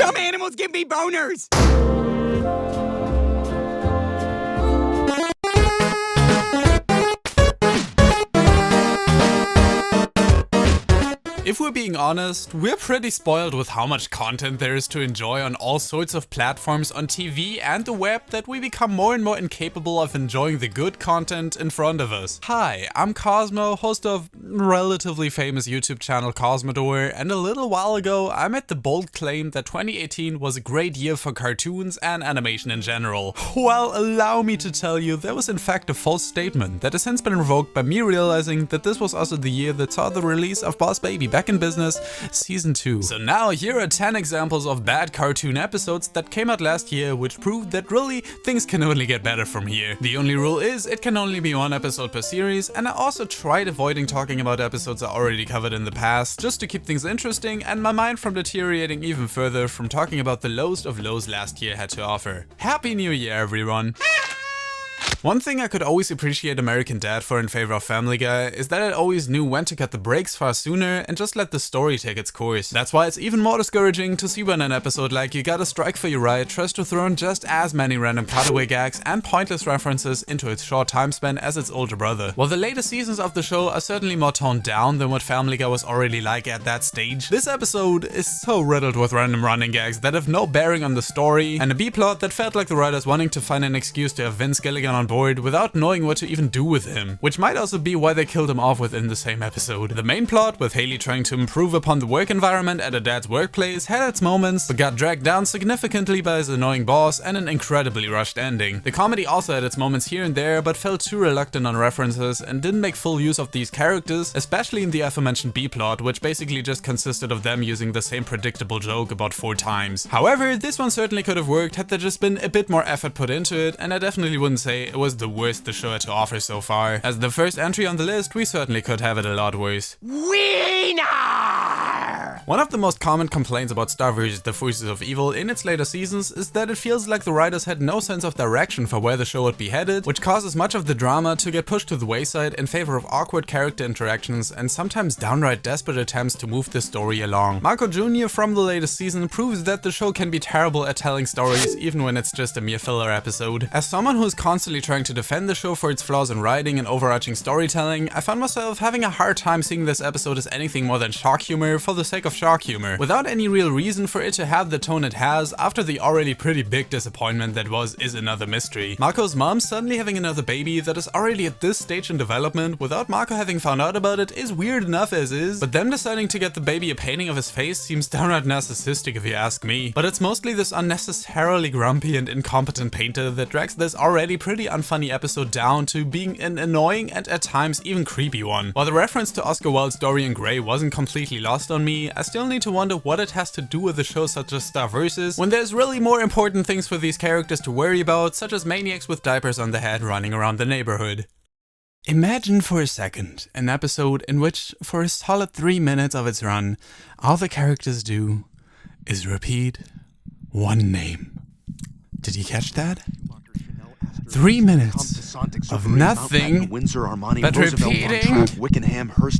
Some animals give me boners! If we're being honest, we're pretty spoiled with how much content there is to enjoy on all sorts of platforms on TV and the web that we become more and more incapable of enjoying the good content in front of us. Hi, I'm Cosmo, host of relatively famous YouTube channel Cosmodore, and a little while ago I made the bold claim that 2018 was a great year for cartoons and animation in general. Well, allow me to tell you, there was in fact a false statement that has since been revoked by me realizing that this was also the year that saw the release of Boss Baby Back in Business Season 2. So now here are 10 examples of bad cartoon episodes that came out last year, which proved that really things can only get better from here. The only rule is it can only be one episode per series, and I also tried avoiding talking about episodes I already covered in the past, just to keep things interesting and my mind from deteriorating even further from talking about the lowest of lows last year had to offer. Happy New Year, everyone! One thing I could always appreciate American Dad for in favor of Family Guy is that it always knew when to cut the brakes far sooner and just let the story take its course. That's why it's even more discouraging to see when an episode like You Gotta Strike for Your Right tries to throw in just as many random cutaway gags and pointless references into its short time span as its older brother. While the later seasons of the show are certainly more toned down than what Family Guy was already like at that stage, this episode is so riddled with random running gags that have no bearing on the story, and a B-plot that felt like the writers wanting to find an excuse to have Vince Gilligan on board without knowing what to even do with him, which might also be why they killed him off within the same episode. The main plot, with Haley trying to improve upon the work environment at her dad's workplace, had its moments, but got dragged down significantly by his annoying boss and an incredibly rushed ending. The comedy also had its moments here and there, but felt too reluctant on references and didn't make full use of these characters, especially in the aforementioned B-plot, which basically just consisted of them using the same predictable joke about 4 times. However, this one certainly could have worked had there just been a bit more effort put into it, and I definitely wouldn't say it was the worst the show had to offer so far. As the first entry on the list, we certainly could have it a lot worse. Wiener! One of the most common complaints about Star vs. the Forces of Evil in its later seasons is that it feels like the writers had no sense of direction for where the show would be headed, which causes much of the drama to get pushed to the wayside in favor of awkward character interactions and sometimes downright desperate attempts to move the story along. Marco Jr. from the latest season proves that the show can be terrible at telling stories even when it's just a mere filler episode. As someone who is constantly trying to defend the show for its flaws in writing and overarching storytelling, I found myself having a hard time seeing this episode as anything more than shock humor for the sake of shock humor, without any real reason for it to have the tone it has after the already pretty big disappointment that was Is Another Mystery. Marco's mom suddenly having another baby that is already at this stage in development without Marco having found out about it is weird enough as is, but them deciding to get the baby a painting of his face seems downright narcissistic if you ask me. But it's mostly this unnecessarily grumpy and incompetent painter that drags this already pretty unfunny episode down to being an annoying and at times even creepy one. While the reference to Oscar Wilde's Dorian Gray wasn't completely lost on me, I still need to wonder what it has to do with a show such as Star Vs. when there's really more important things for these characters to worry about, such as maniacs with diapers on the head running around the neighborhood. Imagine for a second an episode in which, for a solid 3 minutes of its run, all the characters do is repeat one name. Did you catch that? 3 minutes of nothing but repeating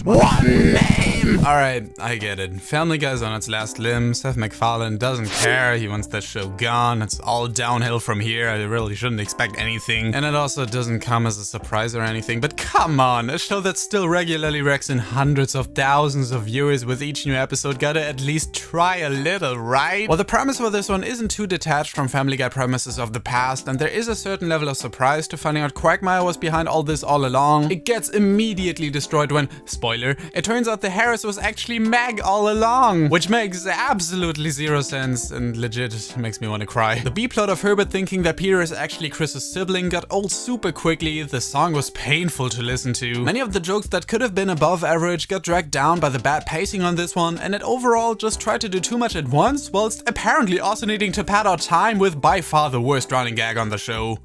one name. Alright, I get it. Family Guy's on its last limb. Seth MacFarlane doesn't care. He wants that show gone. It's all downhill from here. I really shouldn't expect anything. And it also doesn't come as a surprise or anything. But come on, a show that still regularly racks in hundreds of thousands of viewers with each new episode gotta at least try a little, right? Well, the premise for this one isn't too detached from Family Guy premises of the past, and there is a certain level of surprise to finding out Quagmire was behind all this all along. It gets immediately destroyed when, spoiler, it turns out the Harris was actually Meg all along, which makes absolutely zero sense and legit makes me want to cry. The B-plot of Herbert thinking that Peter is actually Chris's sibling got old super quickly. The song was painful to listen to. Many of the jokes that could have been above average got dragged down by the bad pacing on this one, and it overall just tried to do too much at once, whilst apparently also needing to pad out time with by far the worst running gag on the show.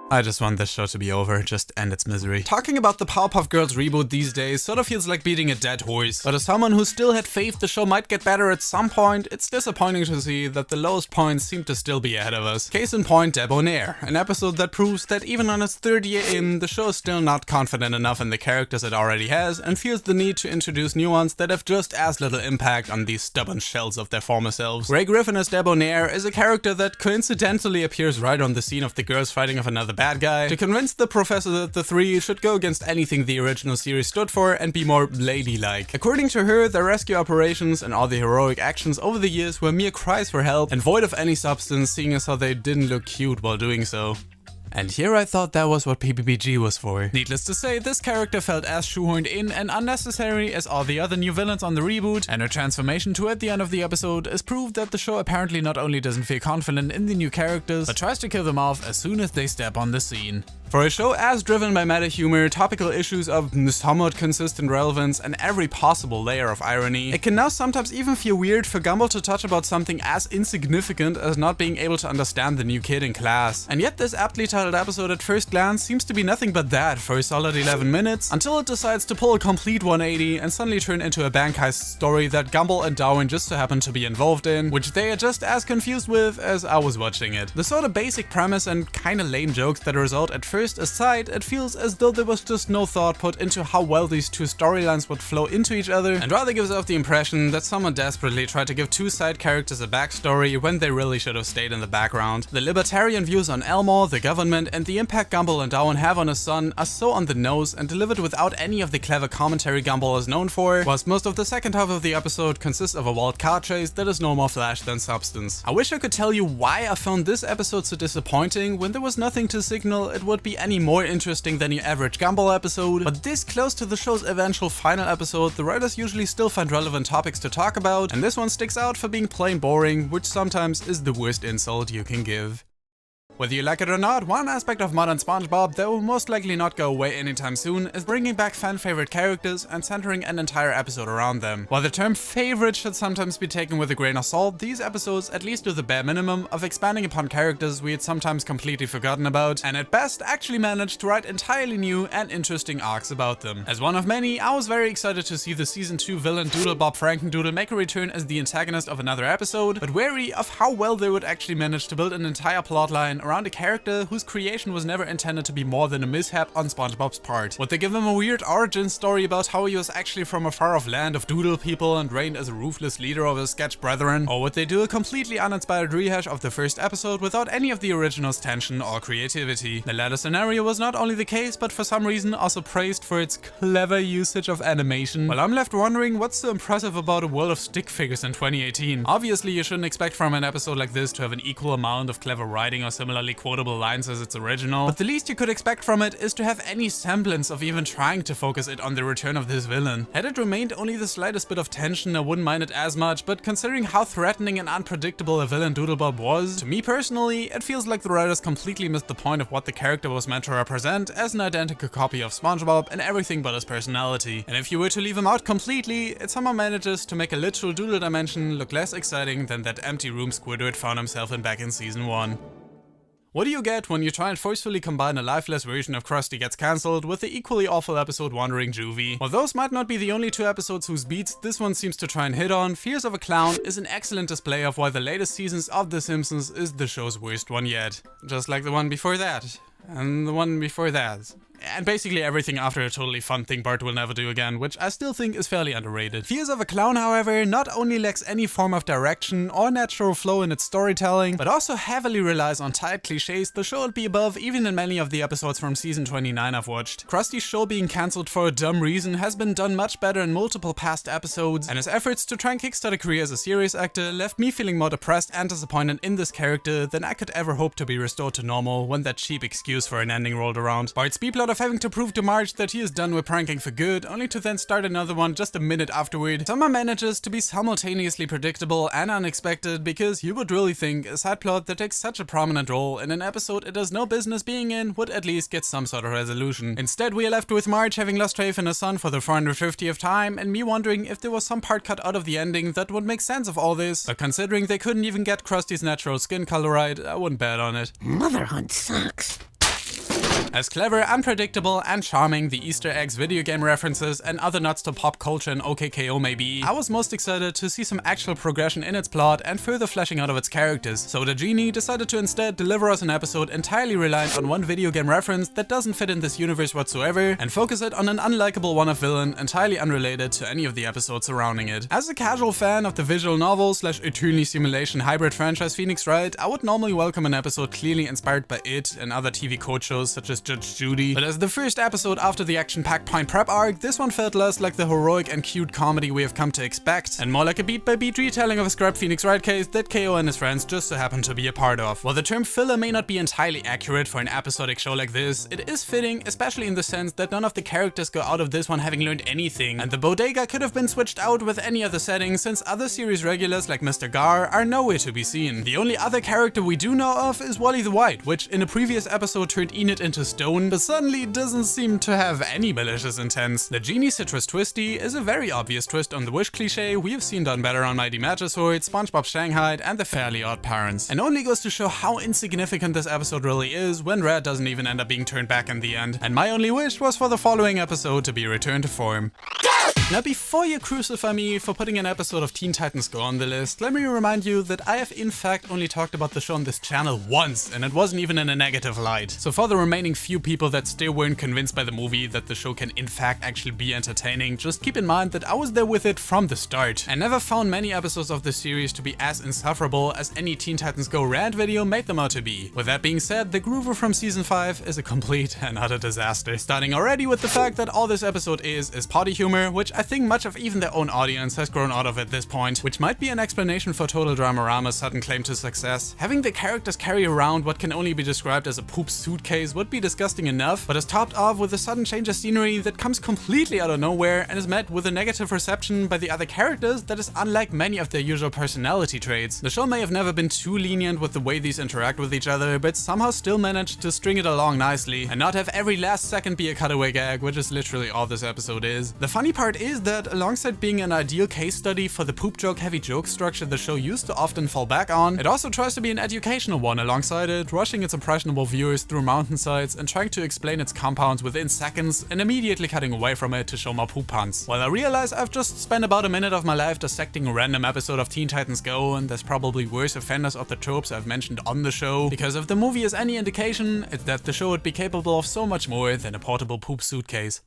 I just want this show to be over, just end its misery. Talking about the Powerpuff Girls reboot these days sort of feels like beating a dead horse, but as someone who still had faith the show might get better at some point, it's disappointing to see that the lowest points seem to still be ahead of us. Case in point, Debonair, an episode that proves that even on its third year in, the show is still not confident enough in the characters it already has, and feels the need to introduce new ones that have just as little impact on these stubborn shells of their former selves. Ray Griffin as Debonair is a character that coincidentally appears right on the scene of the girls fighting off another bad guy, to convince the professor that the three should go against anything the original series stood for and be more ladylike. According to her, their rescue operations and all the heroic actions over the years were mere cries for help and void of any substance, seeing as how they didn't look cute while doing so. And here I thought that was what PPPG was for. Needless to say, this character felt as shoehorned in and unnecessary as all the other new villains on the reboot, and her transformation toward the end of the episode is proof that the show apparently not only doesn't feel confident in the new characters, but tries to kill them off as soon as they step on the scene. For a show as driven by meta humor, topical issues of somewhat consistent relevance, and every possible layer of irony, it can now sometimes even feel weird for Gumball to touch about something as insignificant as not being able to understand the new kid in class. And yet this aptly titled episode at first glance seems to be nothing but that for a solid 11 minutes, until it decides to pull a complete 180 and suddenly turn into a bank heist story that Gumball and Darwin just so happen to be involved in, which they are just as confused with as I was watching it. The sort of basic premise and kinda lame jokes that result at first aside, it feels as though there was just no thought put into how well these two storylines would flow into each other, and rather gives off the impression that someone desperately tried to give two side characters a backstory when they really should have stayed in the background. The libertarian views on Elmore, the government, and the impact Gumball and Darwin have on his son are so on the nose and delivered without any of the clever commentary Gumball is known for, whilst most of the second half of the episode consists of a wild car chase that is no more flash than substance. I wish I could tell you why I found this episode so disappointing when there was nothing to signal it would be any more interesting than your average Gumball episode, but this close to the show's eventual final episode, the writers usually still find relevant topics to talk about, and this one sticks out for being plain boring, which sometimes is the worst insult you can give. Whether you like it or not, one aspect of modern SpongeBob that will most likely not go away anytime soon is bringing back fan favorite characters and centering an entire episode around them. While the term favorite should sometimes be taken with a grain of salt, these episodes at least do the bare minimum of expanding upon characters we had sometimes completely forgotten about, and at best actually managed to write entirely new and interesting arcs about them. As one of many, I was very excited to see the season 2 villain Doodle Bob Frankendoodle make a return as the antagonist of another episode, but wary of how well they would actually manage to build an entire plotline around a character whose creation was never intended to be more than a mishap on SpongeBob's part. Would they give him a weird origin story about how he was actually from a far-off land of doodle people and reigned as a ruthless leader of his sketch brethren? Or would they do a completely uninspired rehash of the first episode without any of the original's tension or creativity? The latter scenario was not only the case, but for some reason also praised for its clever usage of animation. Well, I'm left wondering what's so impressive about a world of stick figures in 2018. Obviously, you shouldn't expect from an episode like this to have an equal amount of clever writing or similarly quotable lines as its original, but the least you could expect from it is to have any semblance of even trying to focus it on the return of this villain. Had it remained only the slightest bit of tension, I wouldn't mind it as much, but considering how threatening and unpredictable a villain Doodlebob was, to me personally, it feels like the writers completely missed the point of what the character was meant to represent as an identical copy of SpongeBob and everything but his personality. And if you were to leave him out completely, it somehow manages to make a literal doodle dimension look less exciting than that empty room Squidward found himself in back in season 1. What do you get when you try and forcefully combine a lifeless version of Krusty Gets Cancelled with the equally awful episode Wandering Juvie? While those might not be the only two episodes whose beats this one seems to try and hit on, Fears of a Clown is an excellent display of why the latest seasons of The Simpsons is the show's worst one yet. Just like the one before that, and the one before that. And basically everything after a totally fun thing Bart will never do again, which I still think is fairly underrated. Fears of a Clown, however, not only lacks any form of direction or natural flow in its storytelling, but also heavily relies on tight cliches the show would be above even in many of the episodes from season 29 I've watched. Krusty's show being cancelled for a dumb reason has been done much better in multiple past episodes, and his efforts to try and kickstart a career as a serious actor left me feeling more depressed and disappointed in this character than I could ever hope to be restored to normal when that cheap excuse for an ending rolled around. Bart's B-plot of having to prove to Marge that he is done with pranking for good, only to then start another one just a minute afterward, somehow manages to be simultaneously predictable and unexpected, because you would really think a side plot that takes such a prominent role in an episode it has no business being in would at least get some sort of resolution. Instead, we are left with Marge having lost faith in her son for the 450th time, and me wondering if there was some part cut out of the ending that would make sense of all this, but considering they couldn't even get Krusty's natural skin color right, I wouldn't bet on it. Motherhood sucks. As clever, unpredictable, and charming the Easter eggs, video game references, and other nuts to pop culture in OKKO may be, I was most excited to see some actual progression in its plot and further fleshing out of its characters. So the genie decided to instead deliver us an episode entirely reliant on one video game reference that doesn't fit in this universe whatsoever, and focus it on an unlikable one-off villain entirely unrelated to any of the episodes surrounding it. As a casual fan of the visual novel / eternally simulation hybrid franchise Phoenix Wright, I would normally welcome an episode clearly inspired by it and other TV code shows such as Judge Judy, but as the first episode after the action-packed Point Prep arc, this one felt less like the heroic and cute comedy we have come to expect, and more like a beat-by-beat retelling of a scrapped Phoenix Wright case that KO and his friends just so happen to be a part of. While the term filler may not be entirely accurate for an episodic show like this, it is fitting, especially in the sense that none of the characters go out of this one having learned anything, and the bodega could have been switched out with any other setting since other series regulars like Mr. Gar are nowhere to be seen. The only other character we do know of is Wally the White, which in a previous episode turned Enid into stone, but suddenly doesn't seem to have any malicious intents. The Genie Citrus Twisty is a very obvious twist on the wish cliche we have seen done better on Mighty Magisword, SpongeBob Shanghai, and the Fairly Odd Parents, and only goes to show how insignificant this episode really is when Red doesn't even end up being turned back in the end, and my only wish was for the following episode to be returned to form. Now before you crucify me for putting an episode of Teen Titans Go on the list, let me remind you that I have in fact only talked about the show on this channel once, and it wasn't even in a negative light. So for the remaining few people that still weren't convinced by the movie that the show can in fact actually be entertaining, just keep in mind that I was there with it from the start, and never found many episodes of the series to be as insufferable as any Teen Titans Go rant video made them out to be. With that being said, the Groover from season 5 is a complete and utter disaster, starting already with the fact that all this episode is potty humor, which I think much of even their own audience has grown out of at this point, which might be an explanation for Total Dramarama's sudden claim to success. Having the characters carry around what can only be described as a poop suitcase would be disgusting enough, but is topped off with a sudden change of scenery that comes completely out of nowhere and is met with a negative reception by the other characters that is unlike many of their usual personality traits. The show may have never been too lenient with the way these interact with each other, but somehow still managed to string it along nicely and not have every last second be a cutaway gag, which is literally all this episode is. The funny part is that alongside being an ideal case study for the poop joke heavy joke structure the show used to often fall back on, it also tries to be an educational one alongside it, rushing its impressionable viewers through mountainsides and trying to explain its compounds within seconds and immediately cutting away from it to show more poop puns. While I realize I've just spent about a minute of my life dissecting a random episode of Teen Titans Go, and there's probably worse offenders of the tropes I've mentioned on the show, because if the movie is any indication, it's that the show would be capable of so much more than a portable poop suitcase.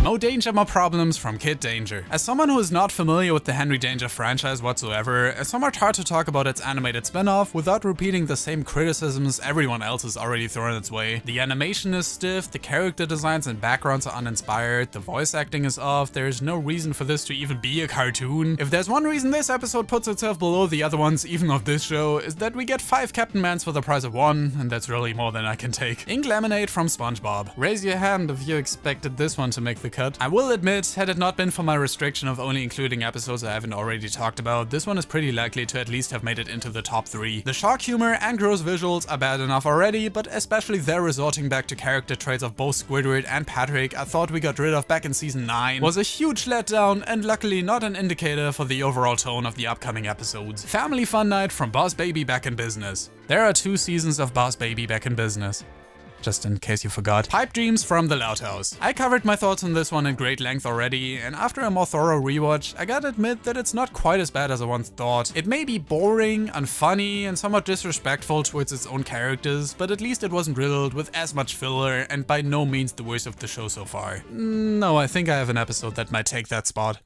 No Danger, More Problems from Kid Danger. As someone who is not familiar with the Henry Danger franchise whatsoever, it's somewhat hard to talk about its animated spin-off without repeating the same criticisms everyone else has already thrown its way. The animation is stiff, the character designs and backgrounds are uninspired, the voice acting is off, there is no reason for this to even be a cartoon. If there's one reason this episode puts itself below the other ones, even of this show, is that we get 5 Captain Mans for the price of 1, and that's really more than I can take. Ink Lemonade from SpongeBob. Raise your hand if you expected this one to make the cut. I will admit, had it not been for my restriction of only including episodes I haven't already talked about, this one is pretty likely to at least have made it into the top 3. The shark humor and gross visuals are bad enough already, but especially their resorting back to character traits of both Squidward and Patrick I thought we got rid of back in season 9 was a huge letdown and luckily not an indicator for the overall tone of the upcoming episodes. Family Fun Night from Boss Baby Back in Business. There are 2 seasons of Boss Baby Back in Business, just in case you forgot. Pipe Dreams from the Loud House. I covered my thoughts on this one in great length already, and after a more thorough rewatch, I gotta admit that it's not quite as bad as I once thought. It may be boring, unfunny, and somewhat disrespectful towards its own characters, but at least it wasn't riddled with as much filler, and by no means the worst of the show so far. No, I think I have an episode that might take that spot.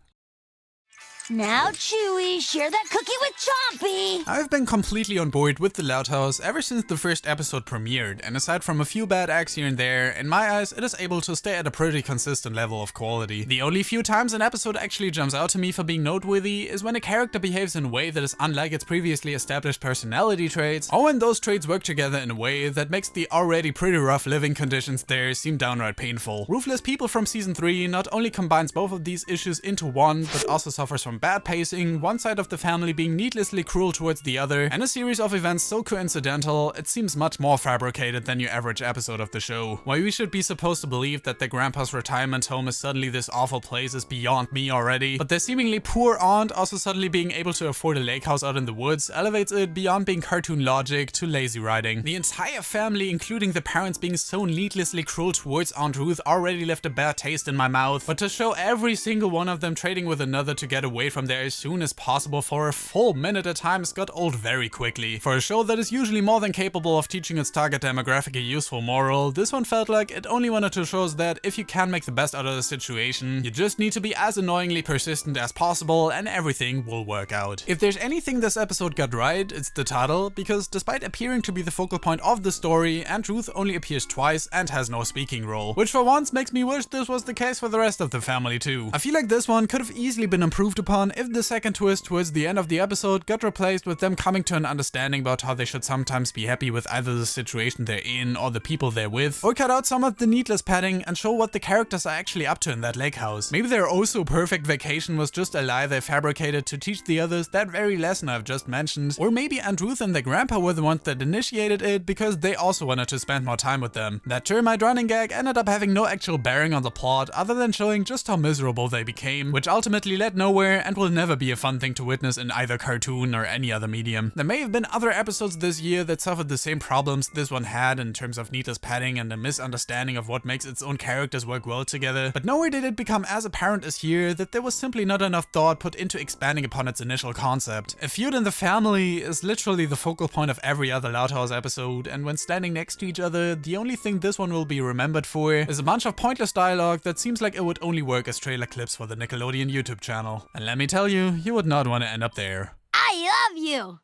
Now, Chewie, share that cookie with Chompy! I've been completely on board with The Loud House ever since the first episode premiered, and aside from a few bad acts here and there, in my eyes it is able to stay at a pretty consistent level of quality. The only few times an episode actually jumps out to me for being noteworthy is when a character behaves in a way that is unlike its previously established personality traits, or when those traits work together in a way that makes the already pretty rough living conditions there seem downright painful. Ruthless People from season 3 not only combines both of these issues into one, but also suffers from bad pacing, one side of the family being needlessly cruel towards the other, and a series of events so coincidental, it seems much more fabricated than your average episode of the show. Why we should be supposed to believe that their grandpa's retirement home is suddenly this awful place is beyond me already, but their seemingly poor aunt also suddenly being able to afford a lake house out in the woods elevates it beyond being cartoon logic to lazy writing. The entire family, including the parents, being so needlessly cruel towards Aunt Ruth already left a bad taste in my mouth, but to show every single one of them trading with another to get away from there as soon as possible for a full minute at times got old very quickly. For a show that is usually more than capable of teaching its target demographic a useful moral, this one felt like it only wanted to show us that if you can make the best out of the situation, you just need to be as annoyingly persistent as possible and everything will work out. If there's anything this episode got right, it's the title, because despite appearing to be the focal point of the story, Aunt Ruth only appears twice and has no speaking role, which for once makes me wish this was the case for the rest of the family too. I feel like this one could have easily been improved upon if the second twist towards the end of the episode got replaced with them coming to an understanding about how they should sometimes be happy with either the situation they're in or the people they're with, or cut out some of the needless padding and show what the characters are actually up to in that lake house. Maybe their oh so perfect vacation was just a lie they fabricated to teach the others that very lesson I've just mentioned, or maybe Aunt Ruth and their grandpa were the ones that initiated it because they also wanted to spend more time with them. That termite running gag ended up having no actual bearing on the plot other than showing just how miserable they became, which ultimately led nowhere and will never be a fun thing to witness in either cartoon or any other medium. There may have been other episodes this year that suffered the same problems this one had in terms of needless padding and a misunderstanding of what makes its own characters work well together, but nowhere did it become as apparent as here that there was simply not enough thought put into expanding upon its initial concept. A feud in the family is literally the focal point of every other Loud House episode, and when standing next to each other, the only thing this one will be remembered for is a bunch of pointless dialogue that seems like it would only work as trailer clips for the Nickelodeon YouTube channel. And let me tell you, you would not want to end up there. I love you!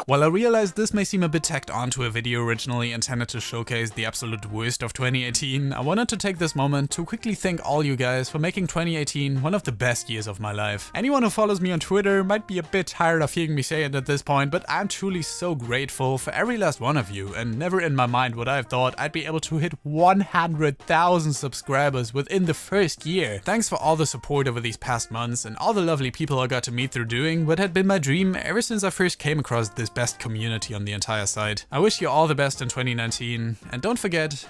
While I realize this may seem a bit tacked on to a video originally intended to showcase the absolute worst of 2018, I wanted to take this moment to quickly thank all you guys for making 2018 one of the best years of my life. Anyone who follows me on Twitter might be a bit tired of hearing me say it at this point, but I'm truly so grateful for every last one of you, and never in my mind would I have thought I'd be able to hit 100,000 subscribers within the first year. Thanks for all the support over these past months and all the lovely people I got to meet through doing what had been my dream ever since I first came across this best community on the entire site. I wish you all the best in 2019, and don't forget,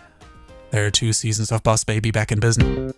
there are 2 seasons of Boss Baby back in business.